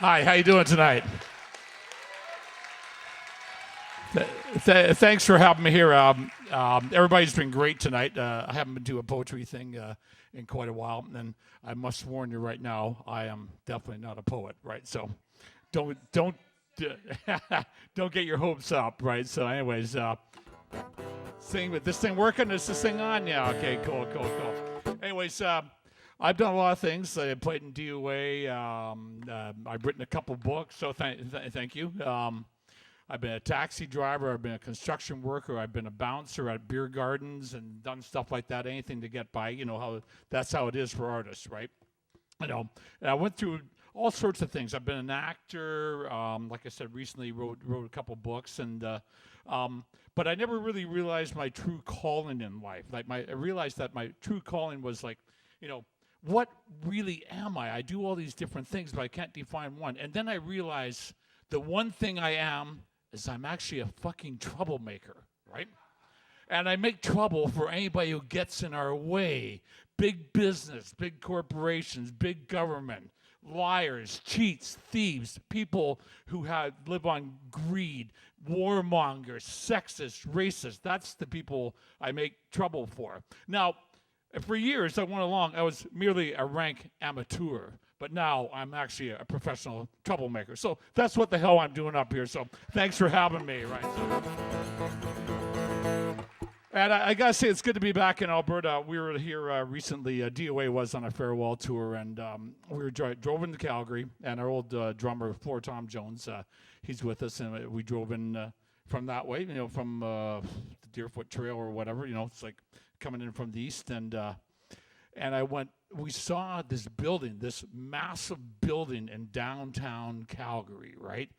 Hi, how you doing tonight? Thanks for having me here. Everybody's been great tonight. I haven't been to a poetry thing in quite a while, and I must warn you right now, I am definitely not a poet, right? So, don't don't get your hopes up, right? So, anyways, this thing working? Is this thing on? Yeah. Okay. Cool. Anyways, I've done a lot of things. I played in DOA. I've written a couple books, so thank you. I've been a taxi driver. I've been a construction worker. I've been a bouncer at beer gardens and done stuff like that. Anything to get by. You know that's how it is for artists, right? And I went through all sorts of things. I've been an actor. Like I said, recently wrote a couple books, but I never really realized my true calling in life. I realized that my true calling was what really am I? I do all these different things, but I can't define one. And then I realized the one thing I am is I'm actually a fucking troublemaker, right? And I make trouble for anybody who gets in our way. Big business, big corporations, big government, liars, cheats, thieves, people who live on greed, warmongers, sexists, racists. That's the people I make trouble for. Now, for years I went along, I was merely a rank amateur, but now I'm actually a professional troublemaker. So that's what the hell I'm doing up here. So thanks for having me, right? And I gotta say, it's good to be back in Alberta. We were here recently. DOA was on a farewell tour, and we drove into Calgary. And our old drummer, Tom Jones, he's with us, and we drove in from that way, from the Deerfoot Trail or whatever. It's like coming in from the east, and we saw this building, this massive building in downtown Calgary, right?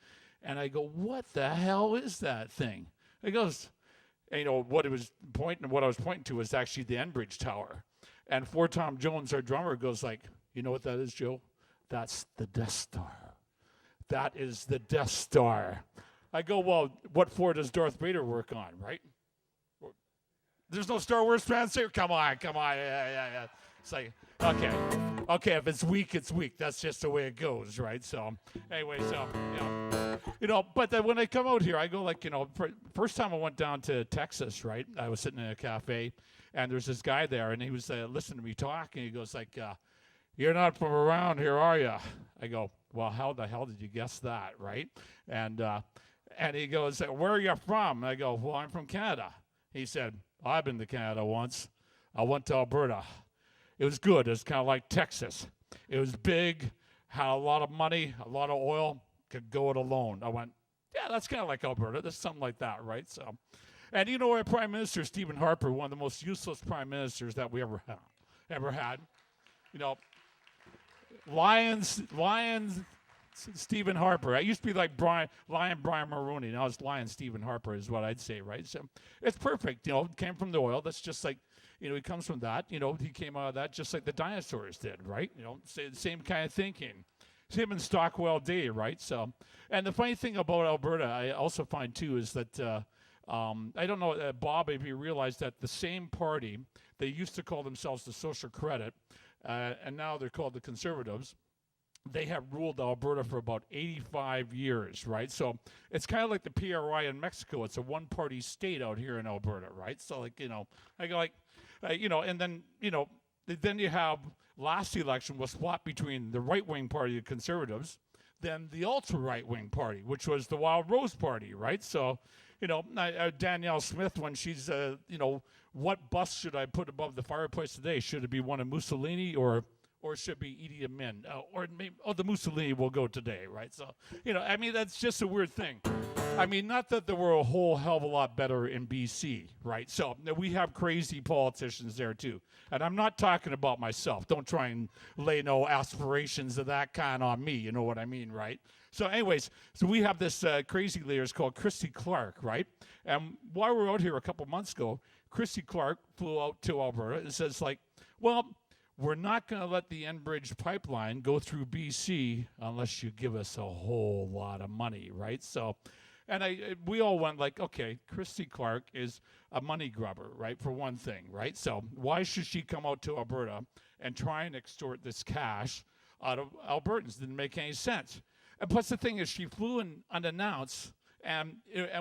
And I go, what the hell is that thing? He goes, what I was pointing to was actually the Enbridge Tower. And Tom Jones, our drummer, goes like, you know what that is, Joe? That's the Death Star. That is the Death Star. I go, well, what floor does Darth Vader work on, right? There's no Star Wars fans here? Come on. Yeah. It's like, okay, if it's weak, it's weak. That's just the way it goes, right? So, anyway, but then when I come out here, I go first time I went down to Texas, right? I was sitting in a cafe, and there's this guy there, and he was listening to me talk, and he goes like, you're not from around here, are you? I go, well, how the hell did you guess that, right? And he goes, where are you from? I go, well, I'm from Canada. He said, I've been to Canada once. I went to Alberta. It was good. It was kind of like Texas. It was big, had a lot of money, a lot of oil, could go it alone. I went, yeah, that's kind of like Alberta. There's something like that, right? So, and our Prime Minister, Stephen Harper, one of the most useless prime ministers that we ever had. Lions, Stephen Harper. I used to be like Lion Brian Maroney. Now it's Lion Stephen Harper is what I'd say, right? So it's perfect. Came from the oil. That's just like, he comes from that. He came out of that just like the dinosaurs did, right? Same kind of thinking. Him and Stockwell Day, right? So, and the funny thing about Alberta, I also find too, is that I don't know, Bob, if you realize that the same party, they used to call themselves the Social Credit, and now they're called the Conservatives. They have ruled Alberta for about 85 years, right? So it's kind of like the PRI in Mexico. It's a one-party state out here in Alberta, right? So I go like, and then then you have last election was swapped between the right-wing party, the Conservatives, then the ultra-right-wing party, which was the Wild Rose Party, right? So, Danielle Smith, when she's, what bus should I put above the fireplace today? Should it be one of Mussolini or should it be Idi Amin? Or maybe, the Mussolini will go today, right? So, that's just a weird thing. Not that there were a whole hell of a lot better in BC, right? So we have crazy politicians there too. And I'm not talking about myself. Don't try and lay no aspirations of that kind on me. You know what I mean, right? So anyways, we have this crazy leader called Christy Clark, right? And while we were out here a couple months ago, Christy Clark flew out to Alberta and says like, well, we're not going to let the Enbridge pipeline go through BC unless you give us a whole lot of money, right? So, and we all went like, okay, Christy Clark is a money grubber, right, for one thing, right? So why should she come out to Alberta and try and extort this cash out of Albertans? Didn't make any sense. And plus the thing is, she flew in unannounced and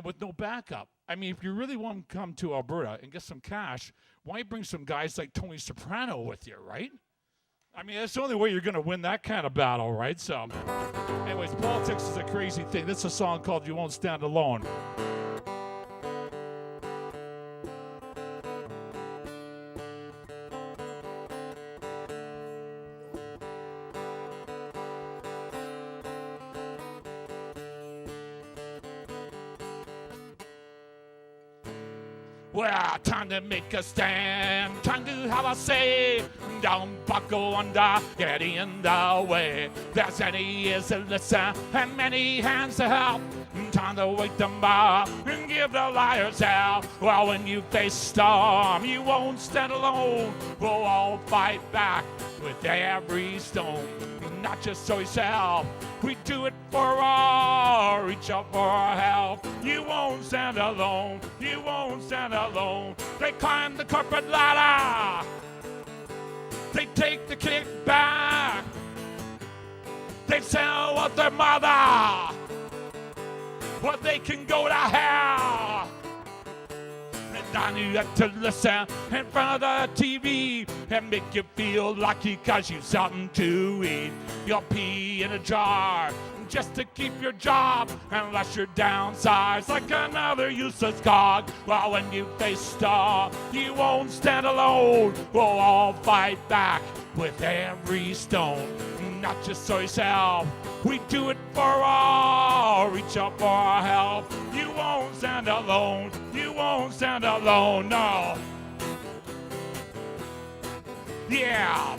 with no backup. I mean, if you really want to come to Alberta and get some cash, why bring some guys like Tony Soprano with you, right? I mean, that's the only way you're going to win that kind of battle, right? So, anyways, politics is a crazy thing. This is a song called You Won't Stand Alone. Well, time to make a stand, time to have a say. Don't buckle under, get in the way. There's many ears to listen and many hands to help. Time to wake them up and give the liars hell. Well, when you face storm, you won't stand alone. We'll all fight back with every stone. Not just so yourself, we do it for all. Reach out for help. You won't stand alone. You won't stand alone. They climb the corporate ladder. They take the kick back. They sell out their mother. But they can go to hell. And I knew that to listen in front of the TV and make you feel lucky cause you've something to eat. You'll pee in a jar just to keep your job unless you're downsized like another useless cog. Well, when you face storm, you won't stand alone. We'll all fight back with every stone. Not just so yourself, we do it for all. Reach out for help. You won't stand alone. You won't stand alone, no. Yeah.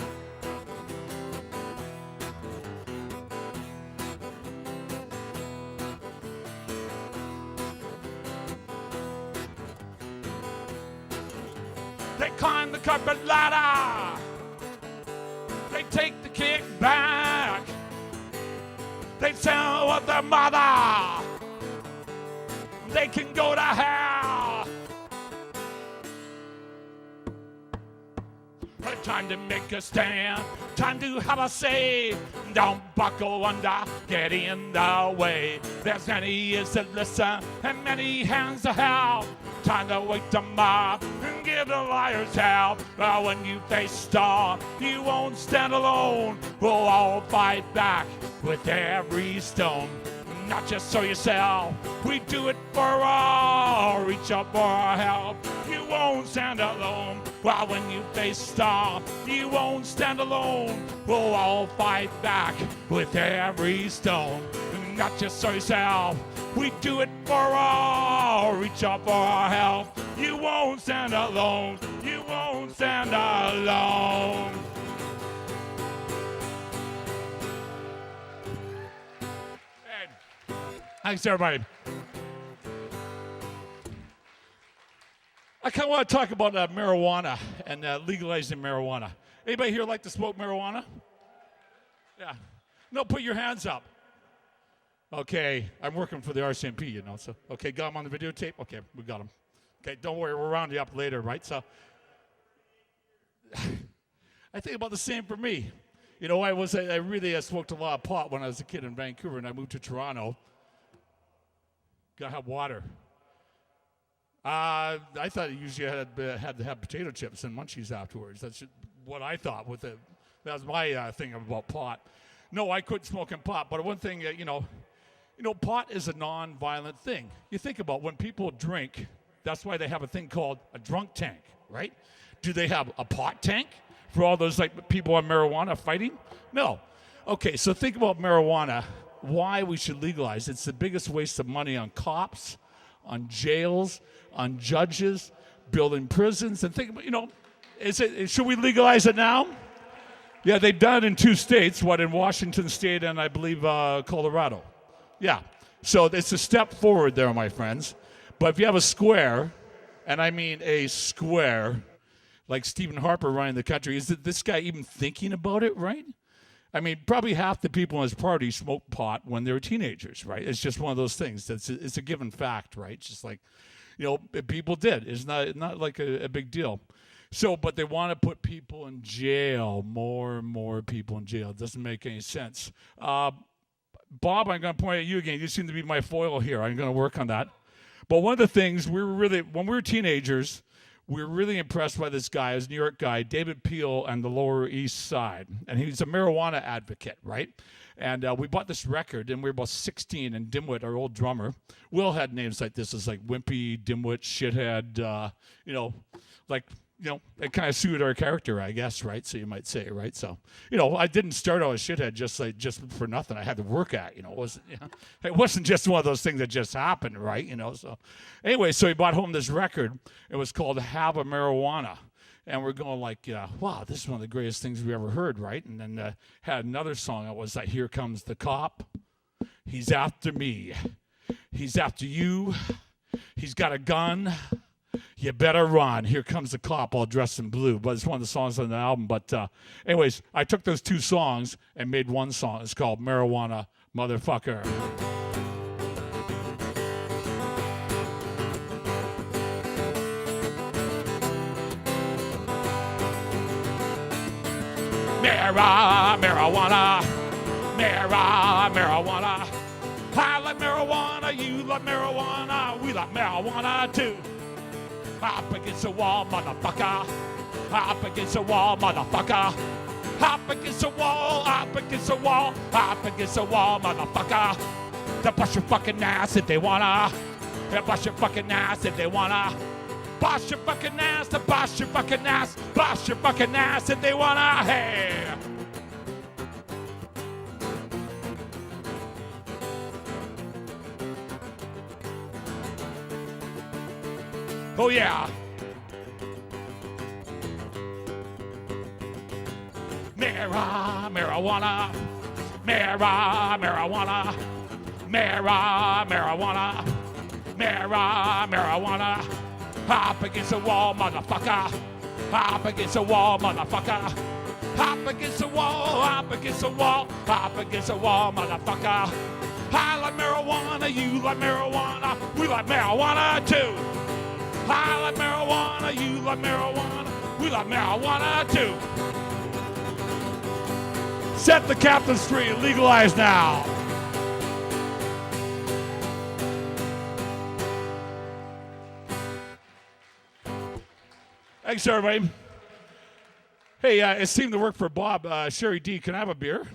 They climb the corporate ladder. They take the kick back. They sell with their mother. They can go to hell. Time to make a stand. Time to have a say. Don't buckle under. Get in the way. There's many ears to listen and many hands to help. Time to wake them up and give the liars help. Well, when you face storm, you won't stand alone. We'll all fight back with every stone. Not just so yourself, we do it for all. Reach out for help. You won't stand alone. Well, when you face storm, you won't stand alone. We'll all fight back with every stone. Not just so yourself, we do it for all. Reach out for help. You won't stand alone. You won't stand alone. Thanks, everybody. I kind of want to talk about marijuana and legalizing marijuana. Anybody here like to smoke marijuana? Yeah. No, put your hands up. Okay, I'm working for the RCMP, you know, so, okay, got them on the videotape? Okay, we got them. Okay, don't worry, we'll round you up later, right? So, I think about the same for me. You know, I really smoked a lot of pot when I was a kid in Vancouver, and I moved to Toronto. Gotta have water. I thought you usually had to have potato chips and munchies afterwards. That's what I thought. That was my thing about pot. No, I quit smoking pot. But one thing, you know, pot is a non-violent thing. You think about when people drink. That's why they have a thing called a drunk tank, right? Do they have a pot tank for all those like people on marijuana fighting? No. Okay, so think about marijuana. Why we should legalize. It's the biggest waste of money on cops, on jails, on judges, building prisons. And think about, you know, should we legalize it now? Yeah, they've done it in 2 states, in Washington State and I believe Colorado. Yeah, so it's a step forward there, my friends. But if you have a square, and I mean a square, like Stephen Harper running the country, is this guy even thinking about it, right? I mean, probably half the people in his party smoked pot when they were teenagers, right? It's just one of those things. It's a given fact, right? It's just like, you know, people did. It's not like a big deal. So, but they want to put people in jail, more and more people in jail. It doesn't make any sense. Bob, I'm going to point at you again. You seem to be my foil here. I'm going to work on that. But one of the things when we were teenagers, we were really impressed by this guy, this New York guy, David Peel, on the Lower East Side. And he's a marijuana advocate, right? And we bought this record, and we were about 16, and Dimwit, our old drummer, Will had names like this. It's like Wimpy, Dimwit, Shithead, it kind of suited our character, I guess, right? So you might say, right? So, I didn't start out as Shithead just for nothing. I had to work at, it wasn't just one of those things that just happened, right? So anyway, so he brought home this record. It was called Have a Marijuana. And we're going like, wow, this is one of the greatest things we ever heard, right? And then had another song that was like, Here Comes the Cop. He's after me. He's after you. He's got a gun. You better run. Here comes the cop all dressed in blue. But it's one of the songs on the album. But anyways, I took those two songs and made one song. It's called Marijuana Motherfucker. Marijuana. I like marijuana. You like marijuana. We like marijuana too. Up against the wall, motherfucker. Up against the wall, motherfucker. Up against the wall, up against the wall, up against the wall, motherfucker. They bust your fucking ass if they wanna. They bust your fucking ass if they wanna. Bust your fucking ass, they bust your fucking ass. Bust your fucking ass if they wanna. Hey. Oh yeah. Marijuana. Marijuana. Hop against the wall, motherfucker. Hop against the wall, motherfucker. Hop against the wall, hop against the wall, hop against the wall, motherfucker. I like marijuana, you like marijuana, we like marijuana too. I like marijuana, you like marijuana, we like marijuana too. Set the captains free, legalize now. Thanks, everybody. Hey, it seemed to work for Bob. Sherry D, can I have a beer?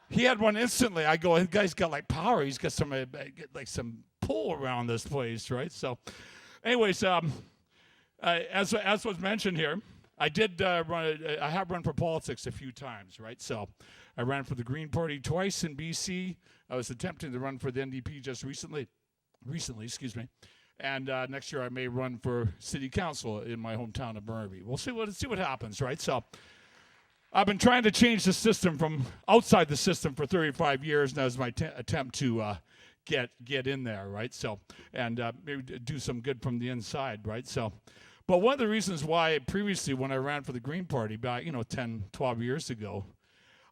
He had one instantly. I go, this guy's got like power. He's got some some pull around this place, right? So, anyways, as was mentioned here, I did run. I have run for politics a few times, right? So, I ran for the Green Party twice in BC. I was attempting to run for the NDP just recently, excuse me. And next year I may run for city council in my hometown of Burnaby. We'll see what happens, right? So I've been trying to change the system from outside the system for 35 years, and that was my attempt to get in there, right? So and maybe do some good from the inside, right? So, but one of the reasons why previously when I ran for the Green Party back 10, 12 years ago,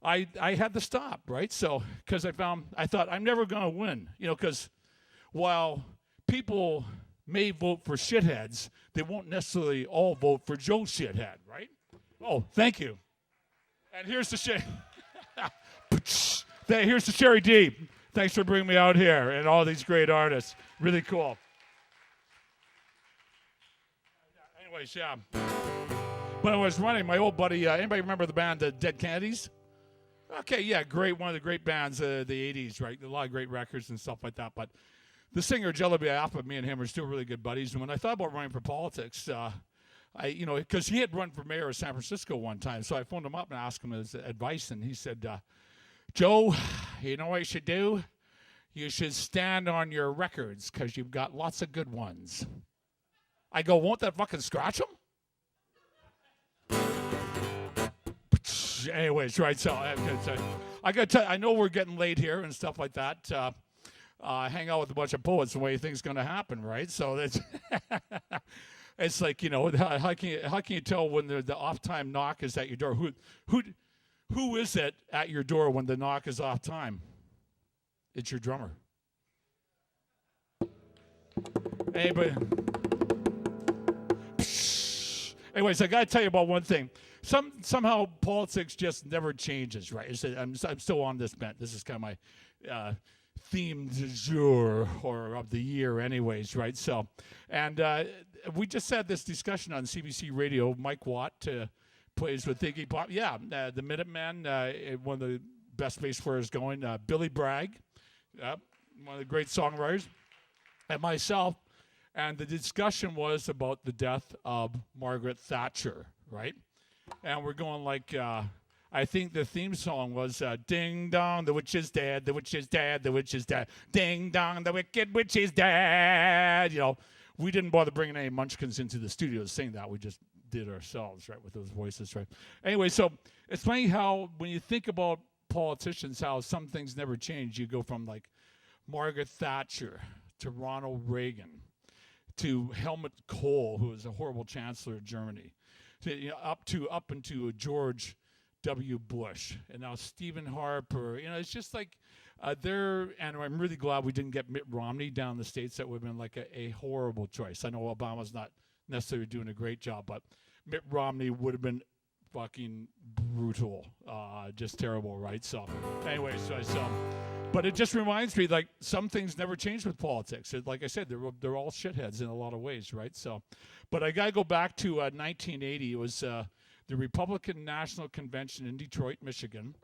I had to stop, right? So because I thought I'm never going to win, because while people may vote for shitheads, they won't necessarily all vote for Joe Shithead, right? Oh, thank you. And here's the here's the Sherry D. Thanks for bringing me out here and all these great artists. Really cool. Anyways, yeah. When I was running, my old buddy, anybody remember the band, the Dead Kennedys? Okay, yeah, great. One of the great bands of the 80s, right? A lot of great records and stuff like that, but the singer Jellyby Alpha, me and him are still really good buddies. And when I thought about running for politics, because he had run for mayor of San Francisco one time, so I phoned him up and asked him his advice, and he said, Joe, you know what you should do? You should stand on your records because you've got lots of good ones. I go, won't that fucking scratch them? Anyways, right, so I got to tell you, I know we're getting late here and stuff like that. Hang out with a bunch of poets, the way things going to happen, right? So that's it's like, how can you tell when the off time knock is at your door? Who is it at your door when the knock is off time? It's your drummer. Anybody? Anyways, I got to tell you about one thing. Somehow politics just never changes, right? I'm still on this bent. This is kind of my theme du jour or of the year, anyways, right? So, and we just had this discussion on CBC Radio. Mike Watt plays with Iggy Pop. Yeah, the Minutemen, one of the best bass players going. Billy Bragg, one of the great songwriters, and myself. And the discussion was about the death of Margaret Thatcher, right? And we're going like, I think the theme song was ding dong, the witch is dead, the witch is dead, the witch is dead. Ding dong, the wicked witch is dead. You know, we didn't bother bringing any munchkins into the studio to sing that. We just did ourselves, right, with those voices, right? Anyway, so it's funny how when you think about politicians, how some things never change. You go from like Margaret Thatcher to Ronald Reagan to Helmut Kohl, who was a horrible chancellor of Germany, to, up into George W. Bush, and now Stephen Harper. You know, it's just like and I'm really glad we didn't get Mitt Romney down in the States. That would have been like a horrible choice. I know Obama's not necessarily doing a great job, but Mitt Romney would have been fucking brutal, just terrible, right? So anyway, but it just reminds me, like, some things never change with politics. Like I said, they're all shitheads in a lot of ways, right? So, but I got to go back to 1980. It was the Republican National Convention in Detroit, Michigan.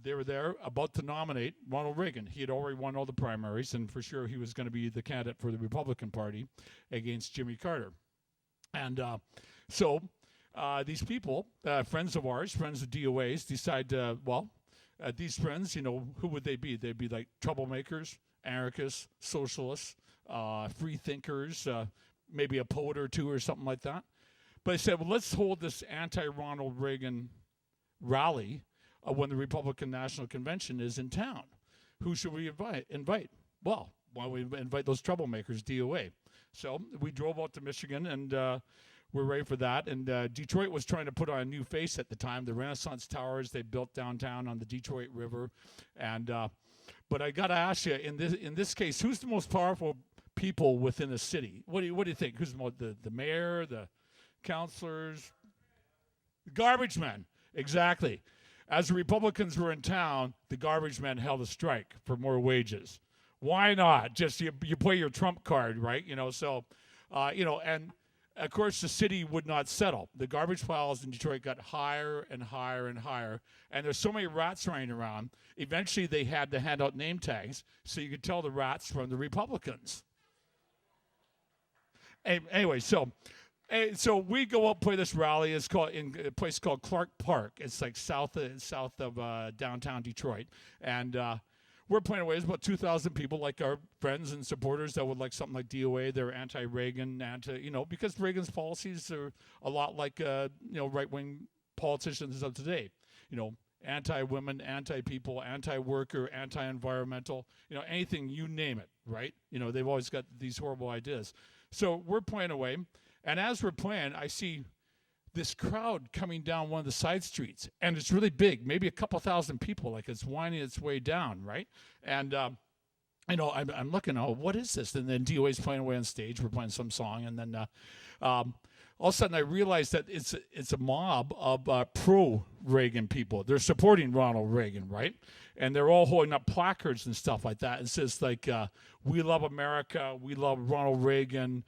They were there about to nominate Ronald Reagan. He had already won all the primaries, and for sure he was going to be the candidate for the Republican Party against Jimmy Carter. And so these people, friends of ours, friends of DOA's, decide these friends, you know, who would they be? They'd be like troublemakers, anarchists, socialists, free thinkers, maybe a poet or two or something like that. But I said, well, let's hold this anti-Ronald Reagan rally when the Republican National Convention is in town. Who should we invite? Well, why don't we invite those troublemakers, DOA? So we drove out to Michigan, and we're ready for that. And Detroit was trying to put on a new face at the time. The Renaissance Towers they built downtown on the Detroit River. And but I got to ask you, in this case, who's the most powerful people within a city? What do you think? Who's the mayor, the councilors? The garbage men. Exactly. As the Republicans were in town, the garbage men held a strike for more wages. Why not? Just you play your trump card, right? You know, so and of course, the city would not settle. The garbage piles in Detroit got higher and higher and higher, and there's so many rats running around. Eventually, they had to hand out name tags so you could tell the rats from the Republicans. Anyway, so we go up play this rally. It's called in a place called Clark Park. It's like south of downtown Detroit, and we're playing away. There's about 2,000 people, like our friends and supporters that would like something like DOA. They're anti-Reagan, because Reagan's policies are a lot like, right-wing politicians of today. You know, anti-women, anti-people, anti-worker, anti-environmental, anything, you name it, right? You know, they've always got these horrible ideas. So we're playing away, and as we're playing, I see this crowd coming down one of the side streets, and it's really big, maybe a couple thousand people, like it's winding its way down, right? And I'm looking, what is this? And then DOA's playing away on stage. We're playing some song, and then all of a sudden I realized that it's a mob of pro-Reagan people. They're supporting Ronald Reagan, right? And they're all holding up placards and stuff like that. It says like, "We love America. We love Ronald Reagan.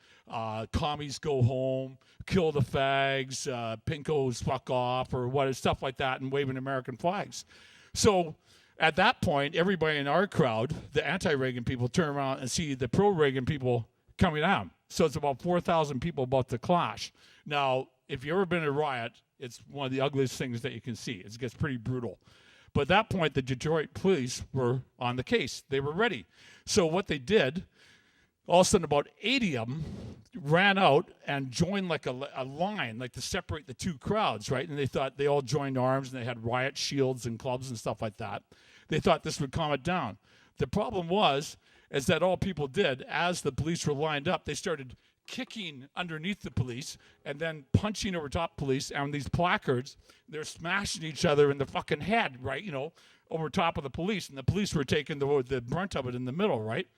Commies go home. Kill the fags. Pinkos fuck off," or what, stuff like that, and waving American flags. So at that point, everybody in our crowd, the anti-Reagan people, turn around and see the pro-Reagan people coming out. So it's about 4,000 people about to clash. Now, if you've ever been in a riot, it's one of the ugliest things that you can see. It gets pretty brutal. But at that point, the Detroit police were on the case. They were ready. So what they did, all of a sudden about 80 of them ran out and joined like a line, like to separate the two crowds, right? And they thought they all joined arms, and they had riot shields and clubs and stuff like that. They thought this would calm it down. The problem is that all people did, as the police were lined up, they started kicking underneath the police and then punching over top police, and these placards, they're smashing each other in the fucking head, right? Over top of the police, and the police were taking the brunt of it in the middle, right?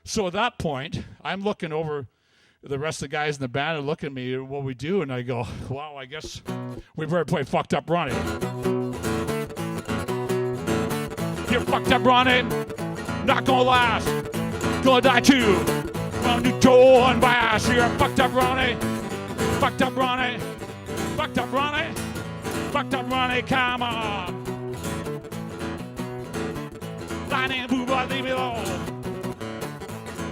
So at that point, I'm looking over the rest of the guys in the band are looking at me, what we do, and I go, well, I guess we better play Fucked Up Ronnie. You're fucked up, Ronnie. Not gonna last. Gonna die too. When you go and bash, you're fucked up, Ronnie. Fucked up, Ronnie. Fucked up, Ronnie. Fucked up, Ronnie. Come on. Lightning, boo, leave me alone.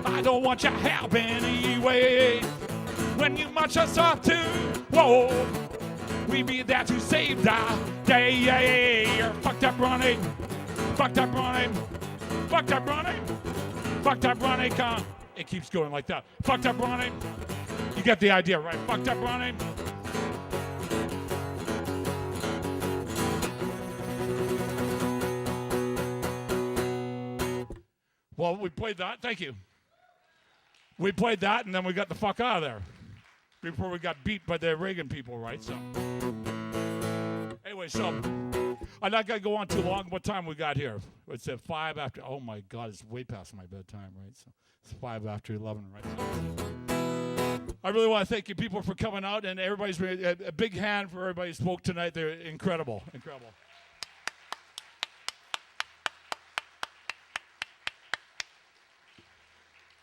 I don't want your help anyway. When you march us off to, whoa, we be there to save the day. You're fucked up, Ronnie. Fucked up, Ronnie. Fucked up, Ronnie. Fucked up, Ronnie. Come. It keeps going like that. Fucked up, Ronnie. You get the idea, right? Fucked up, Ronnie. Well, we played that. Thank you. We played that, and then we got the fuck out of there before we got beat by the Reagan people, right? So, anyway, so I'm not gonna go on too long. What time we got here? It's at 5 after. Oh my God, it's way past my bedtime, right? So it's 5 after 11, right? So, I really want to thank you people for coming out, and everybody's a big hand for everybody who spoke tonight. They're incredible, incredible.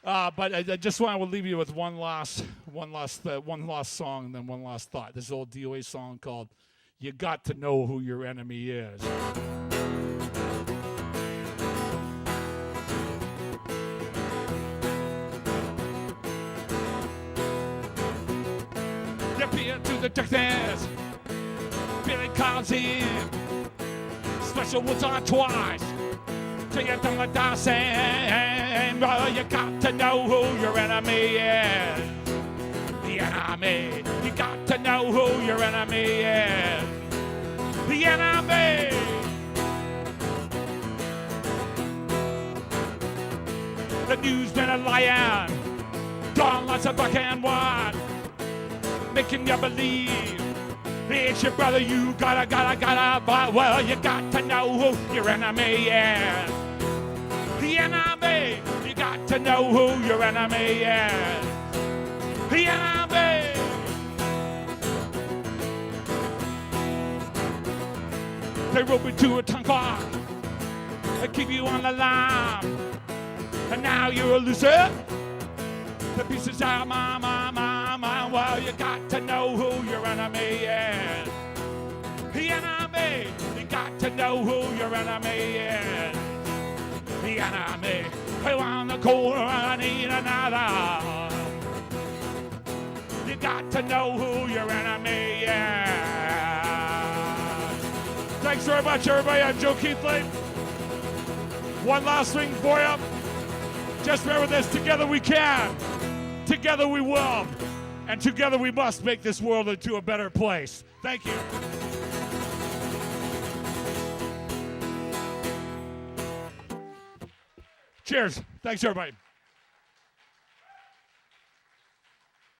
But I just want to leave you with one last song, and then one last thought. This old DOA song called "You Got to Know Who Your Enemy Is." You peer through the darkness, Billy calls in. Special once or twice. Till you don't let die saying, well, you got to know who your enemy is. The enemy. You got to know who your enemy is. The enemy. The newsmen are lying. Gone lots of black and white. Making you believe it's your brother. You gotta, but well, you got to know who your enemy is. The enemy. You got to know who your enemy is. The enemy. They rope me to a tongue clock. They keep you on the line. And now you're a loser. The pieces are my. Well, you got to know who your enemy is. The enemy. You got to know who your enemy is. The enemy. Who on the corner I need another. You got to know who your enemy is. Thanks very much, everybody. I'm Joe Keithley. One last thing for you. Just remember this. Together we can. Together we will. And together we must make this world into a better place. Thank you. Cheers. Thanks, everybody.